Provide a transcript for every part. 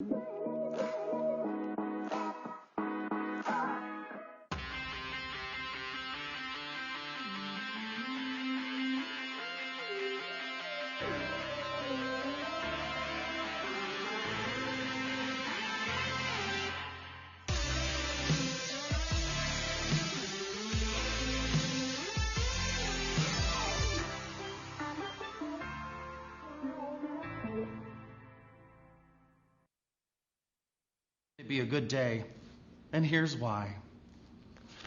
It'd be a good day, and here's why.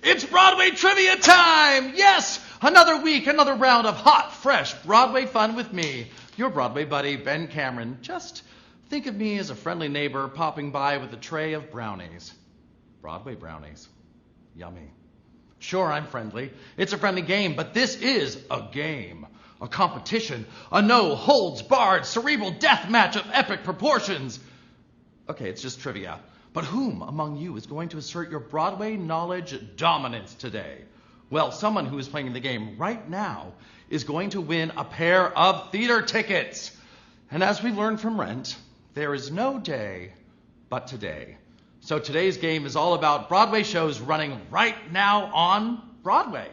It's Broadway trivia time! Yes! Another week, another round of hot, fresh Broadway fun with me, your Broadway buddy, Ben Cameron. Just think of me as a friendly neighbor popping by with a tray of brownies. Broadway brownies. Yummy. Sure, I'm friendly. It's a friendly game, but this is a game. A competition. A no-holds-barred cerebral death match of epic proportions. Okay, it's just trivia. But whom among you is going to assert your Broadway knowledge dominance today? Well, someone who is playing the game right now is going to win a pair of theater tickets. And as we learned from Rent, there is no day but today. So today's game is all about Broadway shows running right now on Broadway.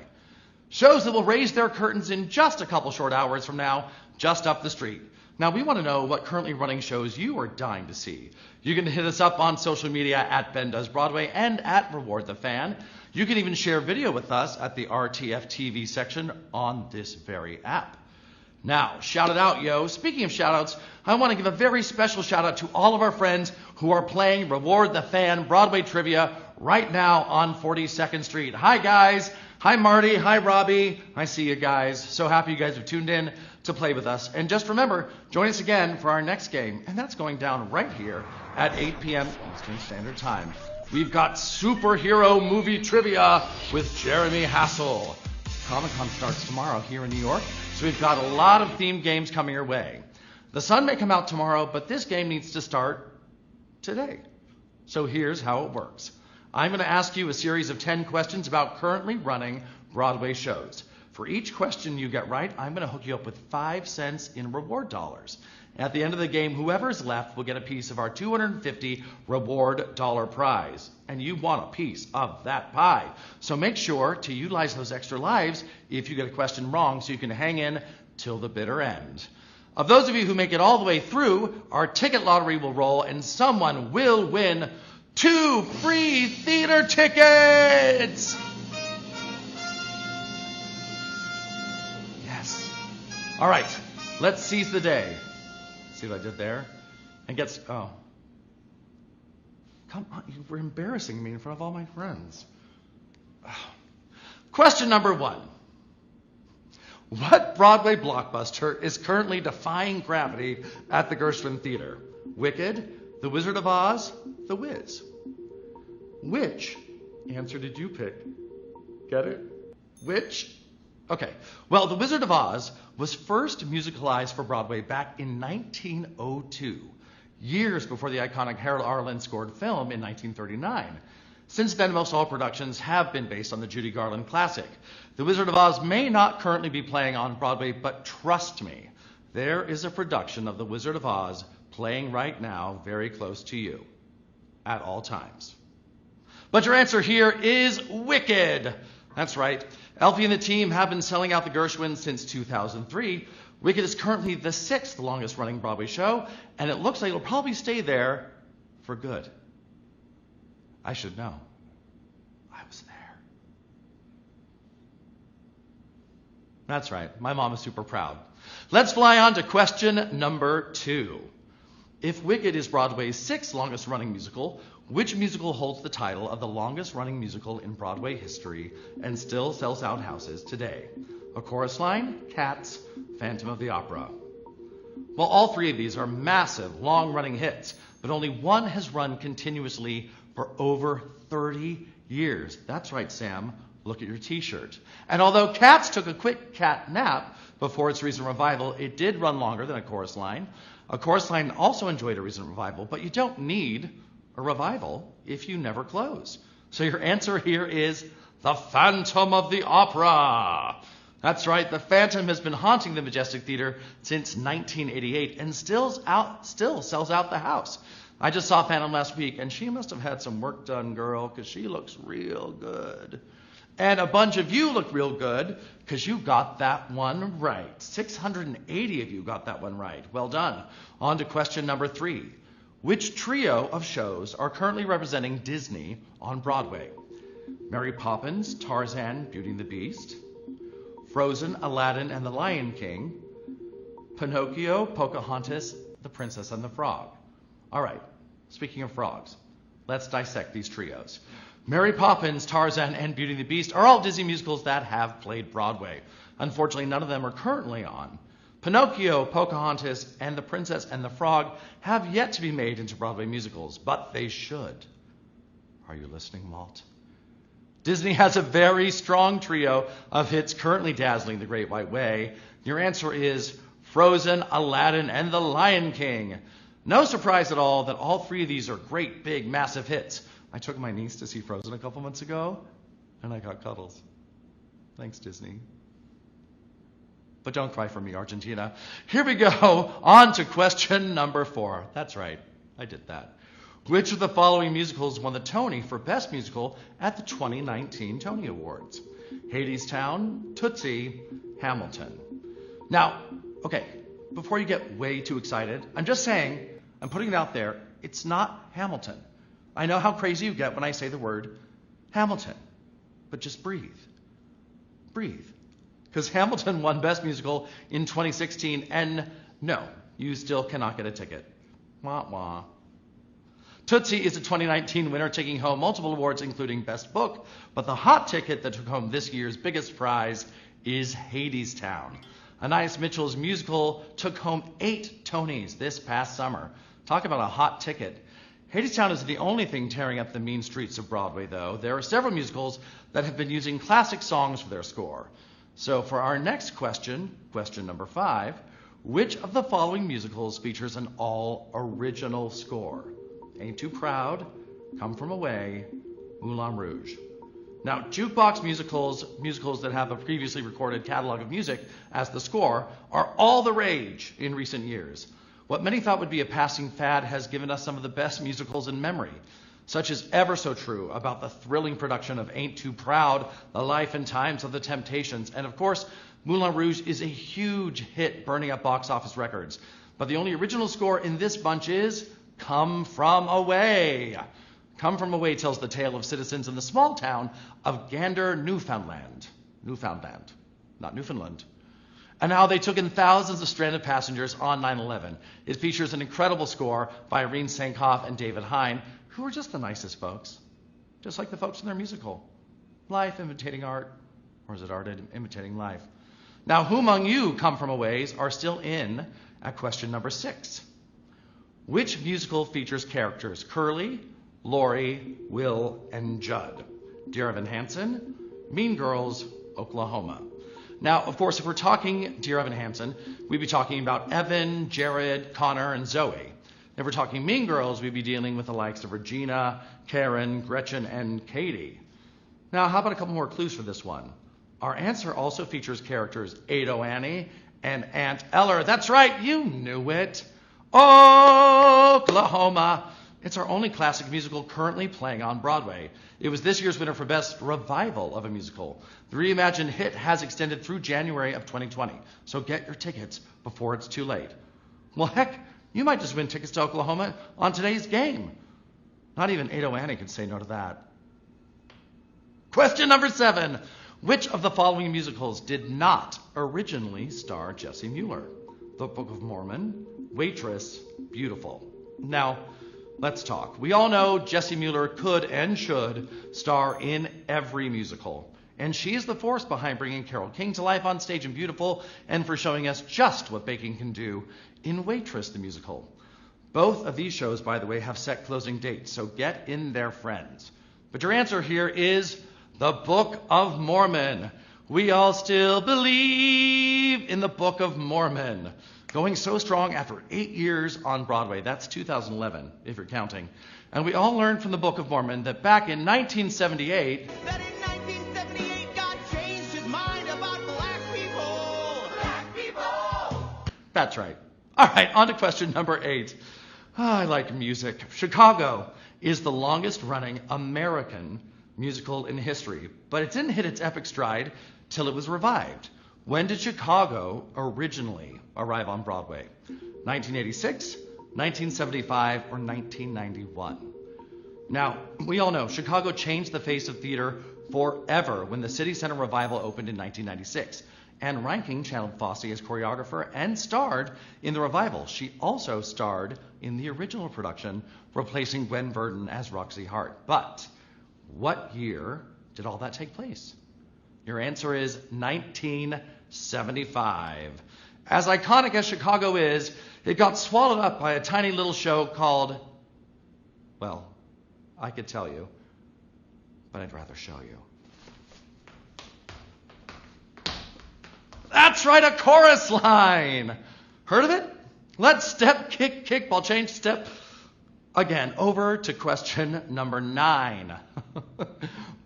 Shows that will raise their curtains in just a couple short hours from now, just up the street. Now, we want to know what currently running shows you are dying to see. You can hit us up on social media at Ben Does Broadway and at Reward the Fan. You can even share video with us at the RTF TV section on this very app. Now, shout it out, yo. Speaking of shout outs, I want to give a very special shout out to all of our friends who are playing Reward the Fan Broadway trivia right now on 42nd Street. Hi, guys. Hi, Marty. Hi, Robbie. I see you guys. So happy you guys have tuned in to play with us. And just remember, join us again for our next game. And that's going down right here at 8 p.m. Eastern Standard Time. We've got superhero movie trivia with Jeremy Hassel. Comic-Con starts tomorrow here in New York, so we've got a lot of themed games coming your way. The sun may come out tomorrow, but this game needs to start today. So here's how it works. I'm going to ask you a series of 10 questions about currently running Broadway shows. For each question you get right, I'm going to hook you up with 5 cents in reward dollars. At the end of the game, whoever is left will get a piece of our $250 reward dollar prize. And you want a piece of that pie. So make sure to utilize those extra lives if you get a question wrong so you can hang in till the bitter end. Of those of you who make it all the way through, our ticket lottery will roll and someone will win 2 free theater tickets! Yes. All right, let's seize the day. See what I did there? And oh. Come on, you were embarrassing me in front of all my friends. Oh. Question number 1. What Broadway blockbuster is currently defying gravity at the Gershwin Theater? Wicked, The Wizard of Oz, The Wiz. Which answer did you pick? Get it? Which? Okay. Well, The Wizard of Oz was first musicalized for Broadway back in 1902, years before the iconic Harold Arlen scored film in 1939. Since then, most all productions have been based on the Judy Garland classic. The Wizard of Oz may not currently be playing on Broadway, but trust me, there is a production of The Wizard of Oz playing right now very close to you at all times. But your answer here is Wicked. That's right. Elfie and the team have been selling out the Gershwins since 2003. Wicked is currently the 6th longest running Broadway show, and it looks like it'll probably stay there for good. I should know. I was there. That's right. My mom is super proud. Let's fly on to question number 2. If Wicked is Broadway's 6th longest running musical, which musical holds the title of the longest running musical in Broadway history and still sells out houses today? A Chorus Line, Cats, Phantom of the Opera. Well, all 3 of these are massive, long-running hits, but only one has run continuously for over 30 years. That's right, Sam. Look at your t-shirt. And although Cats took a quick cat nap before its recent revival, it did run longer than A Chorus Line. A Chorus Line also enjoyed a recent revival, but you don't need a revival if you never close. So your answer here is The Phantom of the Opera. That's right, the Phantom has been haunting the Majestic Theater since 1988 and still sells out the house. I just saw Phantom last week, and she must have had some work done, girl, because she looks real good. And a bunch of you look real good because you got that one right. 680 of you got that one right. Well done. On to question number 3. Which trio of shows are currently representing Disney on Broadway? Mary Poppins, Tarzan, Beauty and the Beast, Frozen, Aladdin and the Lion King, Pinocchio, Pocahontas, The Princess and the Frog. All right, speaking of frogs, let's dissect these trios. Mary Poppins, Tarzan, and Beauty and the Beast are all Disney musicals that have played Broadway. Unfortunately, none of them are currently on. Pinocchio, Pocahontas, and The Princess and the Frog have yet to be made into Broadway musicals, but they should. Are you listening, Walt? Disney has a very strong trio of hits currently dazzling the Great White Way. Your answer is Frozen, Aladdin, and the Lion King. No surprise at all that all 3 of these are great, big, massive hits. I took my niece to see Frozen a couple months ago, and I got cuddles. Thanks, Disney. But don't cry for me, Argentina. Here we go, on to question number 4. That's right, I did that. Which of the following musicals won the Tony for Best Musical at the 2019 Tony Awards? Hadestown, Tootsie, Hamilton. Now, okay, before you get way too excited, I'm just saying, I'm putting it out there, it's not Hamilton. I know how crazy you get when I say the word Hamilton, but just breathe. Breathe. Because Hamilton won Best Musical in 2016, and no, you still cannot get a ticket. Wah, wah. Tootsie is a 2019 winner, taking home multiple awards, including Best Book, but the hot ticket that took home this year's biggest prize is Hadestown. Anais Mitchell's musical took home 8 Tonys this past summer. Talk about a hot ticket. Hadestown isn't the only thing tearing up the mean streets of Broadway, though. There are several musicals that have been using classic songs for their score. So for our next question, question number 5, which of the following musicals features an all-original score? Ain't Too Proud, Come From Away, Moulin Rouge. Now, jukebox musicals that have a previously recorded catalog of music as the score, are all the rage in recent years. What many thought would be a passing fad has given us some of the best musicals in memory. Such is ever so true about the thrilling production of Ain't Too Proud, The Life and Times of the Temptations, and of course, Moulin Rouge is a huge hit, burning up box office records. But the only original score in this bunch is Come From Away. Come From Away tells the tale of citizens in the small town of Gander, Newfoundland, not Newfoundland, and how they took in thousands of stranded passengers on 9/11. It features an incredible score by Irene Sankoff and David Hine, who are just the nicest folks, just like the folks in their musical. Life imitating art, or is it art imitating life? Now, who among you Come From Aways are still in at question number 6? Which musical features characters Curly, Lori, Will, and Judd? Dear Evan Hansen, Mean Girls, Oklahoma. Now, of course, if we're talking Dear Evan Hansen, we'd be talking about Evan, Jared, Connor, and Zoe. If we're talking Mean Girls, we'd be dealing with the likes of Regina, Karen, Gretchen, and Katie. Now, how about a couple more clues for this one? Our answer also features characters Ado Annie and Aunt Eller. That's right, you knew it. Oklahoma. It's our only classic musical currently playing on Broadway. It was this year's winner for Best Revival of a Musical. The reimagined hit has extended through January of 2020, so get your tickets before it's too late. Well, heck, you might just win tickets to Oklahoma on today's game. Not even Ado Annie can say no to that. Question number 7. Which of the following musicals did not originally star Jessie Mueller? The Book of Mormon, Waitress, Beautiful. Now, let's talk. We all know Jessie Mueller could and should star in every musical. And she is the force behind bringing Carole King to life on stage in Beautiful and for showing us just what baking can do in Waitress, the musical. Both of these shows, by the way, have set closing dates, so get in there, friends. But your answer here is the Book of Mormon. We all still believe in the Book of Mormon. Going so strong after 8 years on Broadway. That's 2011, if you're counting. And we all learned from the Book of Mormon that back in 1978... That in 1978 God changed his mind about black people. Black people! That's right. All right, on to question number 8. I like music. Chicago is the longest running American musical in history, but it didn't hit its epic stride till it was revived. When did Chicago originally arrive on Broadway? 1986, 1975, or 1991? Now, we all know Chicago changed the face of theater forever when the City Center revival opened in 1996. Anne Reinking channeled Fosse as choreographer and starred in the revival. She also starred in the original production, replacing Gwen Verdon as Roxy Hart. But what year did all that take place? Your answer is 1975. As iconic as Chicago is, it got swallowed up by a tiny little show called, well, I could tell you, but I'd rather show you. That's right, a chorus line. Heard of it? Let's step, kick, kick, ball change, step. Again, over to question number 9.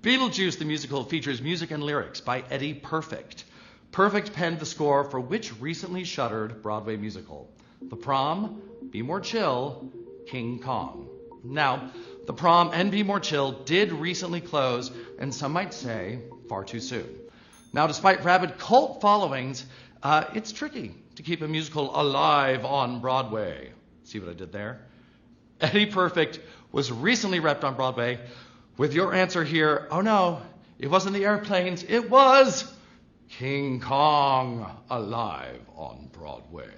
Beetlejuice the musical features music and lyrics by Eddie Perfect. Perfect penned the score for which recently shuttered Broadway musical? The Prom, Be More Chill, King Kong. Now, The Prom and Be More Chill did recently close, and some might say far too soon. Now, despite rabid cult followings, it's tricky to keep a musical alive on Broadway. See what I did there? Eddie Perfect was recently repped on Broadway with your answer here. Oh no, it wasn't the airplanes, it was King Kong alive on Broadway.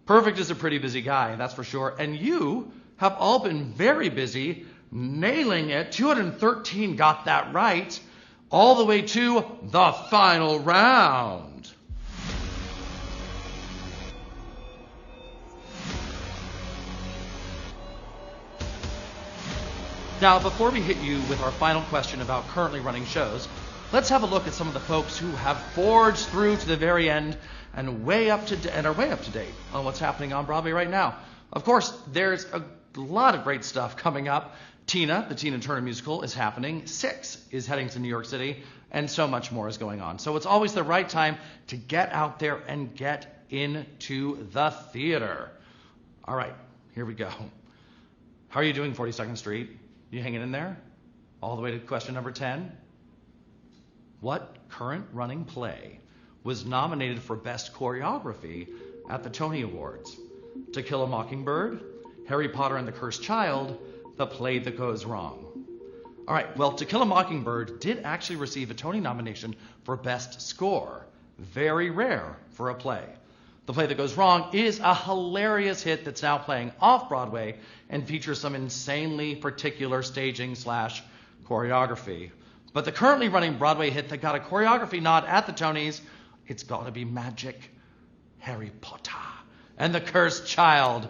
Perfect is a pretty busy guy, that's for sure, and you have all been very busy nailing it. 213 got that right, all the way to the final round. Now, before we hit you with our final question about currently running shows, let's have a look at some of the folks who have forged through to the very end and are way up to date on what's happening on Broadway right now. Of course, there's a lot of great stuff coming up. Tina, the Tina Turner musical, is happening. Six is heading to New York City, and so much more is going on. So it's always the right time to get out there and get into the theater. All right, here we go. How are you doing, 42nd Street? You hanging in there? All the way to question number 10. What current running play was nominated for Best Choreography at the Tony Awards? To Kill a Mockingbird, Harry Potter and the Cursed Child, The Play That Goes Wrong. All right, well, To Kill a Mockingbird did actually receive a Tony nomination for Best Score. Very rare for a play. The Play That Goes Wrong is a hilarious hit that's now playing off-Broadway and features some insanely particular staging / choreography. But the currently running Broadway hit that got a choreography nod at the Tonys, it's got to be Magic, Harry Potter and the Cursed Child.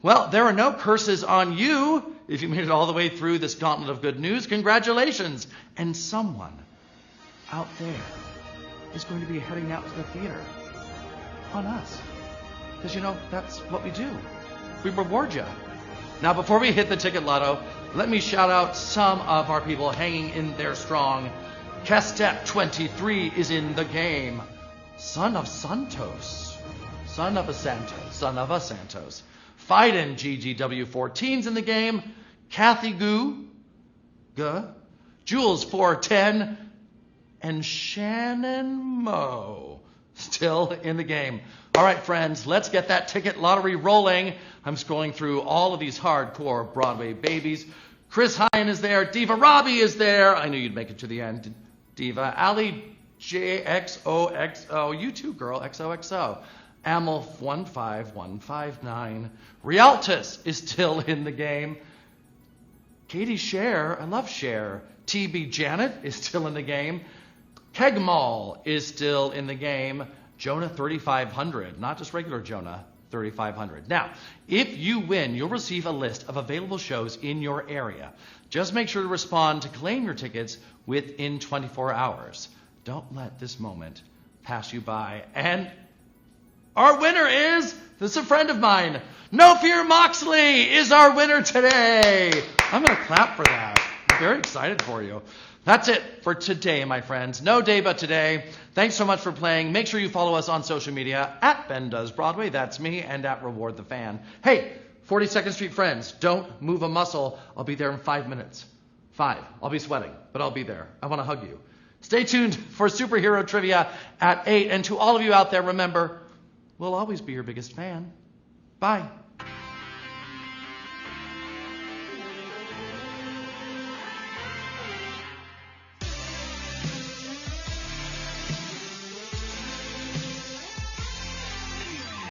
Well, there are no curses on you if you made it all the way through this gauntlet of good news. Congratulations. And someone out there is going to be heading out to the theater on us. Because, you know, that's what we do. We reward you. Now, before we hit the ticket lotto, let me shout out some of our people hanging in there strong. Castet 23 is in the game. Son of Santos. Son of a Santos. Fiden GGW 14's in the game. Kathy Jules 410, and Shannon Moe still in the game. All right, friends, let's get that ticket lottery rolling. I'm scrolling through all of these hardcore Broadway babies. Chris Hyan is there. Diva Robbie is there. I knew you'd make it to the end, Diva. Ali JXOXO. You too, girl. XOXO. Amel 15159. Rialtus is still in the game. Katie Cher, I love Cher. TB Janet is still in the game. Kegmal is still in the game. Jonah 3500, not just regular Jonah 3500. Now, if you win, you'll receive a list of available shows in your area. Just make sure to respond to claim your tickets within 24 hours. Don't let this moment pass you by. And our winner is, this is a friend of mine, No Fear Moxley is our winner today. I'm going to clap for that. I'm very excited for you. That's it for today, my friends. No day but today. Thanks so much for playing. Make sure you follow us on social media at Ben Does Broadway, that's me, and at Reward the Fan. Hey, 42nd Street friends, don't move a muscle. I'll be there in 5 minutes. 5. I'll be sweating, but I'll be there. I want to hug you. Stay tuned for superhero trivia at 8. And to all of you out there, remember, we'll always be your biggest fan. Bye.